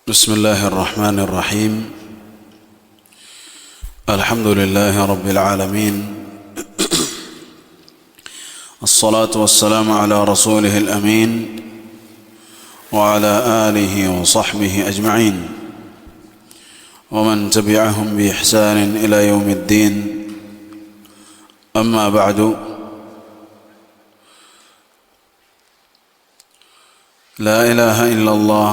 بسم الله الرحمن الرحيم. الحمد لله رب العالمين، الصلاة والسلام على رسوله الأمين وعلى آله وصحبه أجمعين ومن تبعهم بإحسان إلى يوم الدين. أما بعد، لا إله إلا الله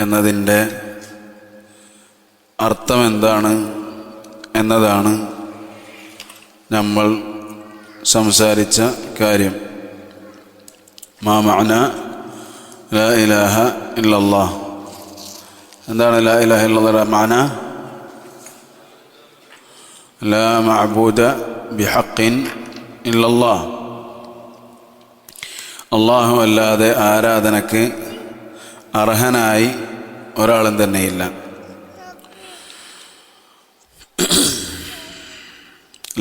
എന്നതിൻ്റെ അർത്ഥമെന്താണ് എന്നതാണ് നമ്മൾ സംസാരിച്ച കാര്യം. മാ മഅന ലാ ഇലാഹ ഇല്ലല്ലാഹ്, എന്താണ് ലാ ഇലാഹ ഇല്ലല്ലാഹ് മഅന? ലാ മഅബൂദ ബിഹഖിൻ ഇല്ലല്ലാഹ്, അല്ലാഹു അല്ലാതെ ആരാധനക്ക് അർഹനായി ഒരാളും തന്നെയില്ല.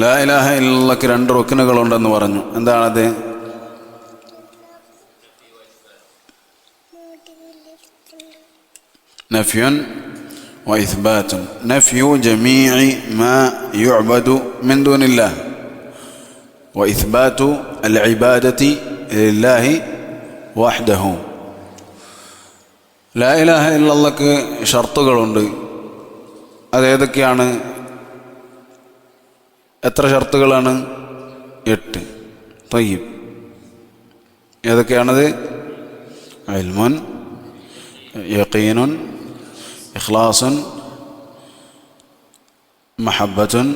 ലാ ഇലാഹ ഇല്ലല്ലാഹ്ക്ക് രണ്ട് റുക്നുകളുണ്ടെന്ന് പറഞ്ഞു. എന്താണത്? നഫ്യുൻ വ ഇസ്ബാത്തുൻ. നഫ്യു ജമീഇ മാ യുഅബദു മിൻ ദൂനില്ലാഹ് വ ഇസ്ബാത്തു അൽ ഇബാദത്തി ലില്ലാഹി വഹ്ദഹു. ലാ ഇലാഹ ഇല്ലല്ലാഹ്ക്ക് ഷർത്തുകളുണ്ട്. അതേതൊക്കെയാണ്? എത്ര ഷർത്തുകളാണ്? 8. തയ്യിബ്. ഏതൊക്കെയാണത്? ഇൽമുൻ, യഖീനുൻ, ഇഖ്ലാസുൻ, മഹബ്ബത്തുൻ,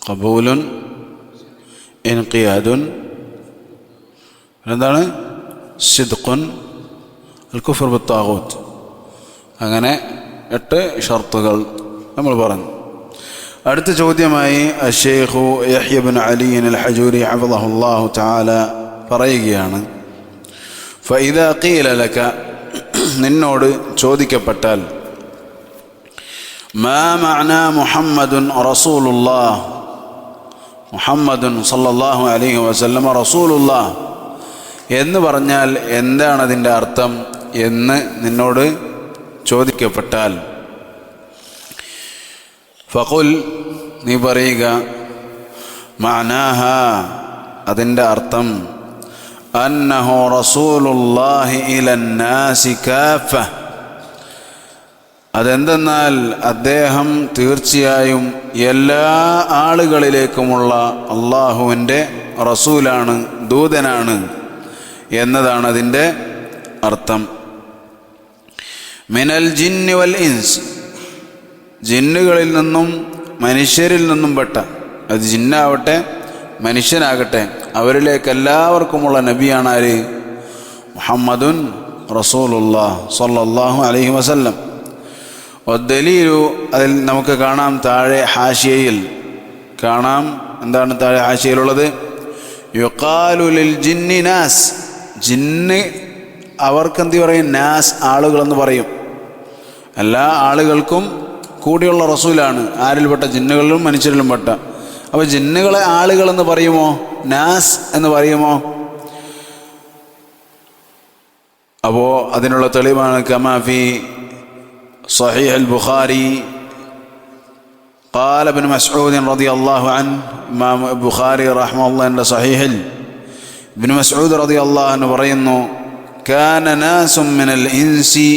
ഖബൂലുൻ, ഇൻഖിയാദുൻ, എന്താണ്? സിദ്ഖുൻ, അൽ കുഫർ ബിത്താഗൂത്ത്. അങ്ങനെ 8 ഷർത്തുകൾ നമ്മൾ പറഞ്ഞു. അടുത്ത ചോദ്യമായി അശ്ശൈഖു യഹ്യ ഇബ്നു അലി അൽ ഹജൂരി ഹഫിളഹുല്ലാഹു തആല പറയുകയാണ്, ഫഇദാ ഖീല ലക, നിന്നോട് ചോദിക്കപ്പെട്ടാൽ, മാ മഅന മുഹമ്മദുൻ റസൂലുള്ളാഹ്, മുഹമ്മദുൻ സല്ലല്ലാഹു അലൈഹി വസല്ലം റസൂലുള്ളാഹ് എന്ന് പറഞ്ഞാൽ എന്താണ് അതിൻ്റെ അർത്ഥം എന്ന് നിന്നോട് ചോദിക്കപ്പെട്ടാൽ, ഫഖുൽ, നീ പറയുക, മഅനാഹ, അതിൻ്റെ അർത്ഥം, അന്നഹു റസൂലുള്ളാഹി ഇലന്നാസി കാഫ, അതെന്തെന്നാൽ അദ്ദേഹം തീർച്ചയായും എല്ലാ ആളുകളിലേക്കുമുള്ള അള്ളാഹുവിൻ്റെ റസൂലാണ്, ദൂതനാണ് എന്നതാണ് അതിൻ്റെ അർത്ഥം. മിനൽ ജിന്നി വൽ ഇൻസ്, ജിന്നുകളിൽ നിന്നും മനുഷ്യരിൽ നിന്നും പെട്ട, അത് ജിന്നാവട്ടെ മനുഷ്യനാകട്ടെ, അവരിലേക്ക് എല്ലാവർക്കുമുള്ള നബിയാണ് ആര്? മുഹമ്മദുൻ റസൂലുള്ളാഹ് സ്വല്ലല്ലാഹു അലൈഹി വസല്ലം. വദ്ദലീലു, അതിൽ നമുക്ക് കാണാം താഴെ ഹാഷിയയിൽ കാണാം. എന്താണ് താഴെ ഹാഷിയയിലുള്ളത്? യുഖാലു ലിൽ ജിന്നി നാസ്, ജിന്ന് അവർക്കെന്ത് പറയും? നാസ്, ആളുകളെന്ന് പറയും. എല്ലാ ആളുകൾക്കും കൂടിയുള്ള റസൂലാണ്. ആരിൽപ്പെട്ട? ജിന്നുകളിലും മനുഷ്യരിലും പെട്ട. അപ്പോൾ ജിന്നുകളെ ആളുകളെന്ന് പറയുമോ? നാസ് എന്ന് പറയുമോ? അപ്പോൾ അതിനുള്ള തെളിവാണ് കമാഫി സഹീഹ് അൽ ബുഖാരി قال ابن مسعود رضي الله عنه, ഇമാം ബുഖാരി റഹ്മത്തുള്ളാഹിന്റെ സഹീഹിൽ ഇബ്നു മസ്ഊദ് റളിയല്ലാഹു അൻഹു പറയുന്നു, കാന നാസും മിനൽ ഇൻസി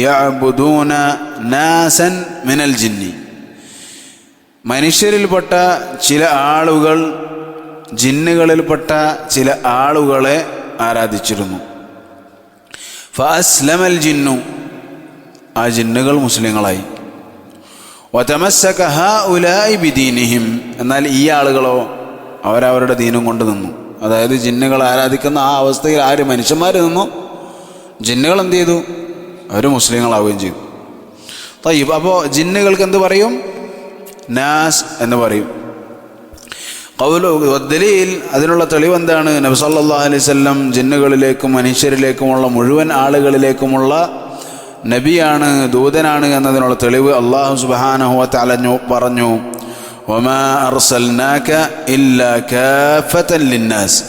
യഅബുദൂന നാസൻ മിനൽ ജിന്നി, മനുഷ്യരിൽപ്പെട്ട ചില ആളുകൾ ജിന്നുകളിൽപ്പെട്ട ചില ആളുകളെ ആരാധിച്ചിരുന്നു. ഫഅസ്ലമൽ ജിന്നു, ആ ജിന്നുകൾ മുസ്ലിങ്ങളായി. വതമസ്സക ഹഉലാഇ ബിദീനിഹിം, എന്നാൽ ഈ ആളുകളോ അവരവരുടെ ദീനും കൊണ്ട് നിന്നു. അതായത് ജിന്നുകൾ ആരാധിക്കുന്ന ആ അവസ്ഥയിൽ ആര്? മനുഷ്യന്മാർ നിന്നു. ജിന്നുകൾ എന്ത് ചെയ്തു? അവർ മുസ്ലിങ്ങളാവുകയും ചെയ്തു. തയ്യിബ്. അപ്പോൾ ജിന്നുകൾക്ക് എന്ത് പറയും? നാസ് എന്ന് പറയും. ഖൗലു വദ്ദലീൽ, അതിനുള്ള തെളിവ് എന്താണ്? നബി സല്ലല്ലാഹു അലൈഹി വസല്ലം ജിന്നുകളിലേക്കും മനുഷ്യരിലേക്കുമുള്ള മുഴുവൻ ആളുകളിലേക്കുമുള്ള നബിയാണ്, ദൂതനാണ് എന്നതിനുള്ള തെളിവ് അല്ലാഹു സുബ്ഹാനഹു വ തആല പറഞ്ഞു, വമാ അർസൽനാക ഇല്ലാ കാഫത്തൻ ലിന്നാസ്,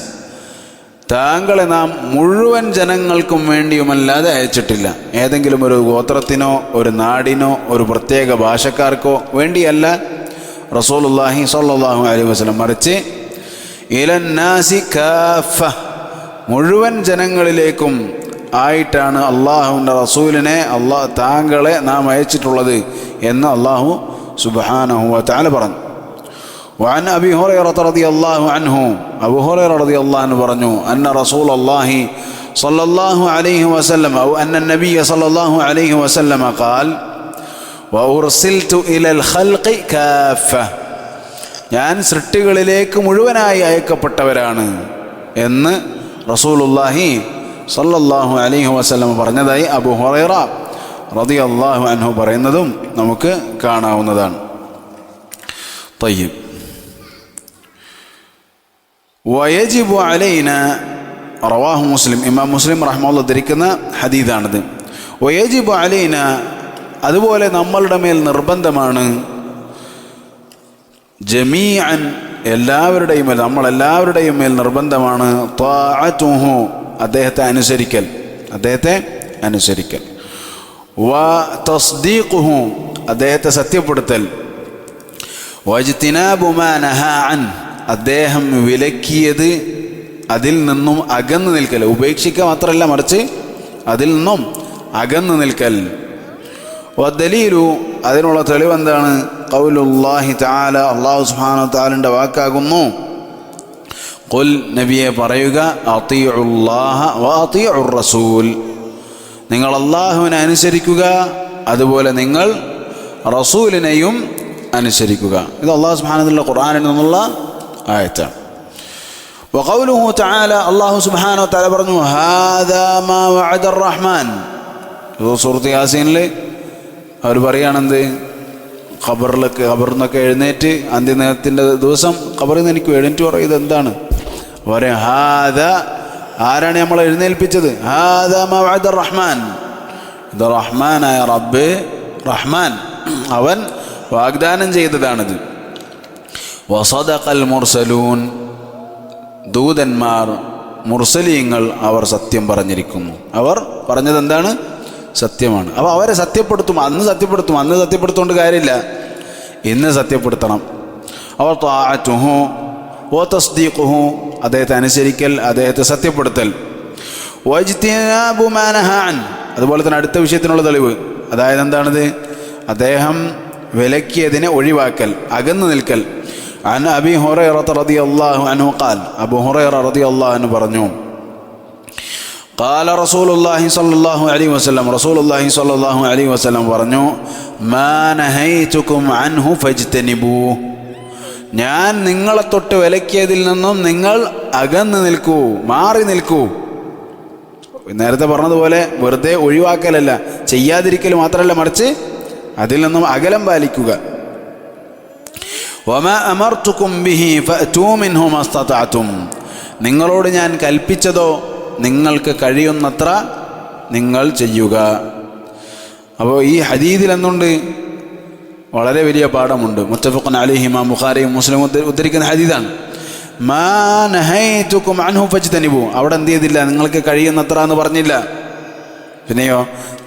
താങ്കളെ നാം മുഴുവൻ ജനങ്ങൾക്കും വേണ്ടിയുമല്ലാതെ അയച്ചിട്ടില്ല. ഏതെങ്കിലും ഒരു ഗോത്രത്തിനോ ഒരു നാടിനോ ഒരു പ്രത്യേക ഭാഷക്കാർക്കോ വേണ്ടിയല്ല റസൂലുള്ളാഹി സ്വല്ലല്ലാഹു അലൈഹി വസല്ലം, മറിച്ച് ഇലന്നാസി കാഫ, മുഴുവൻ ജനങ്ങളിലേക്കും ആയിട്ടാണ് അള്ളാഹുവിൻ്റെ റസൂലിനെ താങ്കളെ നാം അയച്ചിട്ടുള്ളത് എന്ന് അള്ളാഹു സുബ്ഹാനഹു വ തആല പറഞ്ഞു. وعن أبي هريرة رضي الله عنه أبو هريرة رضي الله عنه പറഞ്ഞു أن رسول الله صلى الله عليه وسلم أو أن النبي صلى الله عليه وسلم قال وأرسلت إلى الخلق كافة, ഞാൻ സൃഷ്ടികളിലേക്ക് മുഴുവനായി അയക്കപ്പെട്ടവരാണ് എന്ന് റസൂലുള്ളാഹി സല്ലല്ലാഹു അലൈഹി വസല്ലം പറഞ്ഞതായി അബൂ ഹുറൈറ റളിയല്ലാഹു അൻഹു പറയുന്നതും നമുക്ക് കാണാവുന്നതാണ്. തയ്യിബ്. വയജിബു അലൈന, റവാഹു മുസ്ലിം, ഇമാം മുസ്ലിം റഹ്മത്തുള്ളാഹി ധരിക്കുന്ന ഹദീഥാണിത്. വയജിബു അലൈന, അതുപോലെ നമ്മളുടെ മേൽ നിർബന്ധമാണ്, ജമീഅൻ, എല്ലാവരുടെയും മേൽ, നമ്മളെല്ലാവരുടെയും മേൽ നിർബന്ധമാണ്, ത്വാഅതുഹു, അദ്ദേഹത്തെ അനുസരിക്കൽ, വ തസ്ദീഖുഹു, അദ്ദേഹത്തെ സത്യപ്പെടുത്തൽ, വജ്തിനാബു മാ നഹാ അൻ, അദ്ദേഹം വിലക്കിയത് അതിൽ നിന്നും അകന്നു നിൽക്കൽ, ഉപേക്ഷിക്കുക മാത്രമല്ല മറിച്ച് അതിൽ നിന്നും അകന്നു നിൽക്കൽ. വദ്ദലീലു, അതിനുള്ള തെളിവെന്താണ്? ഖൗലുല്ലാഹി തആല, അല്ലാഹു സുബ്ഹാനഹു വ തആലയുടെ വാക്കാകുന്നു, ഖുൽ, നബിയെ പറയുക, അതീഉല്ലാഹ വ അതീഉർ റസൂൽ, നിങ്ങൾ അല്ലാഹുവിനെ അനുസരിക്കുക, അതുപോലെ നിങ്ങൾ റസൂലിനെയും അനുസരിക്കുക. ഇത് അല്ലാഹു സുബ്ഹാനഹു വ തആല ഖുർആനിൽ നിന്നുള്ള ആയത്താണ്. വഖൗലുഹു തആല, അല്ലാഹു സുബ്ഹാനഹു വ തആല പറഞ്ഞു, ഹാദാ മാ വഅദർ റഹ്മാൻ. സൂറത്ത് യാസീനിൽ അവർ പറയുകയാണെന്ത്, ഖബറിൽ നിന്നൊക്കെ എഴുന്നേറ്റ് അന്ത്യനേരത്തിൻ്റെ ദിവസം ഖബറിൽ നിന്ന് എനിക്ക് എഴുന്നേറ്റ് പറയും, ഇതെന്താണ് പറയാം, ഹാദ, ആരാണ് നമ്മളെ എഴുന്നേൽപ്പിച്ചത്? ഹാദാ മാ വഅദർ റഹ്മാൻ, ഇത് റഹ്മാനായ റബ്ബ്, റഹ്മാൻ അവൻ വാഗ്ദാനം ചെയ്തതാണിത്. വസദഖൽ മുർസലൂൻ, ദൂതന്മാർ, മുർസലീങ്ങൾ, അവർ സത്യം പറഞ്ഞിരിക്കുന്നു. അവർ പറഞ്ഞത് എന്താണ്? സത്യമാണ്. അപ്പോൾ അവരെ സത്യപ്പെടുത്തും, അന്ന് സത്യപ്പെടുത്തുകൊണ്ട് കാര്യമില്ല, ഇന്ന് സത്യപ്പെടുത്തണം. അവർ ത്വാഅതുഹു വ തസ്ദീഖുഹു, അദ്ദേഹത്തെ അനുസരിക്കൽ, അദ്ദേഹത്തെ സത്യപ്പെടുത്തൽ, വജ്തിനാബു മാ നഹാ അൻ, അതുപോലെ തന്നെ അടുത്ത വിഷയത്തിനുള്ള തെളിവ്, അതായത് എന്താണിത്? അദ്ദേഹം വിലക്കിയതിനെ ഒഴിവാക്കൽ, അകന്നു നിൽക്കൽ. അൻ അബീ ഹുറൈറ റളിയല്ലാഹു അൻഹു ഖാൽ, അബൂ ഹുറൈറ റളിയല്ലാഹു അൻഹു പറഞ്ഞു, ഖാല റസൂലുള്ളാഹി സ്വല്ലല്ലാഹു അലൈഹി വസല്ലം, റസൂലുള്ളാഹി സ്വല്ലല്ലാഹു അലൈഹി വസല്ലം പറഞ്ഞു, മാ നഹൈതുകും അൻഹു ഫജ്തനിബൂ, ഞാൻ നിങ്ങളെ തൊട്ട് വിലക്കിയതിൽ നിന്നും നിങ്ങൾ അകന്നു നിൽക്കൂ, മാറി നിൽക്കൂ. നേരത്തെ പറഞ്ഞതുപോലെ വെറുതെ ഒഴിവാക്കലല്ല, ചെയ്യാതിരിക്കൽ മാത്രമല്ല, മറിച്ച് അതിൽ നിന്നും അകലം പാലിക്കുക. വമാ അമർതുകും ബിഹി ഫഅതൂ മിൻഹു മസ്തതഅതും, നിങ്ങളോട് ഞാൻ കൽപ്പിച്ചതോ നിങ്ങൾക്ക് കഴിയുന്നത്ര നിങ്ങൾ ചെയ്യുക. അപ്പോൾ ഈ ഹദീദിൽ എന്തുണ്ട്? വളരെ വലിയ പാഠമുണ്ട്. മുത്തഫഖുൻ അലൈഹി, ഇമാം ബുഖാരിയും മുസ്ലിം ഉദ്ധരിക്കുന്ന ഹദീദാണ്. മാ നഹൈതുകും അൻഹു ഫജ്തനിബൂ, അവിടെ എന്ത് ചെയ്തില്ല? നിങ്ങൾക്ക് കഴിയുന്നത്ര എന്ന് പറഞ്ഞില്ല. പിന്നെയോ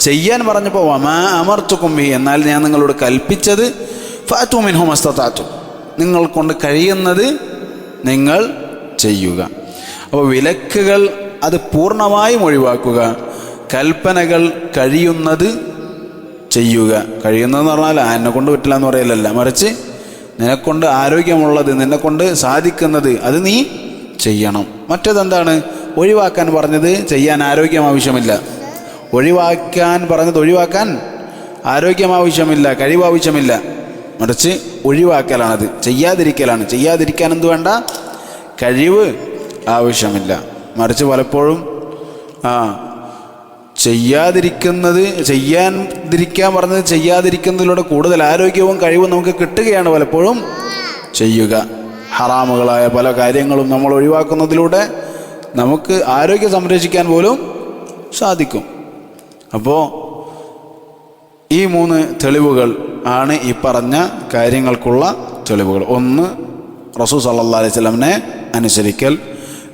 ചെയ്യാൻ പറഞ്ഞപ്പോൾ വമാ അമർതുകും ബിഹി, എന്നാൽ ഞാൻ നിങ്ങളോട് കൽപ്പിച്ചത് ഫഅതൂ മിൻഹു മസ്തതഅതും, നിങ്ങൾ കൊണ്ട് കഴിയുന്നത് നിങ്ങൾ ചെയ്യുക. അപ്പോൾ വിലക്കുകൾ അത് പൂർണ്ണമായും ഒഴിവാക്കുക, കൽപ്പനകൾ കഴിയുന്നത് ചെയ്യുക. കഴിയുന്നതെന്ന് പറഞ്ഞാൽ എന്നെ കൊണ്ട് പറ്റില്ല എന്ന് പറയലല്ല, മറിച്ച് നിന്നെക്കൊണ്ട് ആരോഗ്യമുള്ളത്, നിന്നെക്കൊണ്ട് സാധിക്കുന്നത് അത് നീ ചെയ്യണം. മറ്റേതെന്താണ്? ഒഴിവാക്കാൻ പറഞ്ഞത് ചെയ്യാൻ ആരോഗ്യം ആവശ്യമില്ല, ഒഴിവാക്കാൻ പറഞ്ഞത് ഒഴിവാക്കാൻ ആരോഗ്യം ആവശ്യമില്ല, കഴിവ് ആവശ്യമില്ല, മറിച്ച് ഒഴിവാക്കലാണത്, ചെയ്യാതിരിക്കലാണ്. ചെയ്യാതിരിക്കാൻ എന്ത് വേണ്ട? കഴിവ് ആവശ്യമില്ല, മറിച്ച് പലപ്പോഴും ചെയ്യാതിരിക്കാൻ പറഞ്ഞത് ചെയ്യാതിരിക്കുന്നതിലൂടെ കൂടുതൽ ആരോഗ്യവും കഴിവും നമുക്ക് കിട്ടുകയാണ് പലപ്പോഴും ചെയ്യുക. ഹറാമുകളായ പല കാര്യങ്ങളും നമ്മൾ ഒഴിവാക്കുന്നതിലൂടെ നമുക്ക് ആരോഗ്യം സംരക്ഷിക്കാൻ പോലും സാധിക്കും. അപ്പോൾ ഈ 3 തെളിവുകൾ ആണ് ഈ പറഞ്ഞ കാര്യങ്ങൾക്കുള്ള തെളിവുകൾ. 1, റസൂൽ സല്ലല്ലാഹു അലൈഹി വസല്ലമയെ അനുസരിക്കൽ.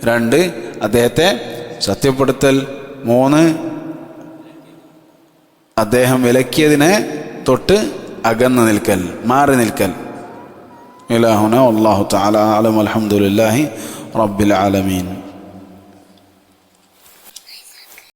2, അദ്ദേഹത്തെ സത്യപ്പെടുത്തൽ. 3 അദ്ദേഹം വിലക്കിയതിനെ തൊട്ട് അകന്നു നിൽക്കൽ, മാറി നിൽക്കൽ. ഇലാഹുന വല്ലാഹു തആല അലം. അൽഹംദുലില്ലാഹി റബ്ബിൽ ആലമീൻ.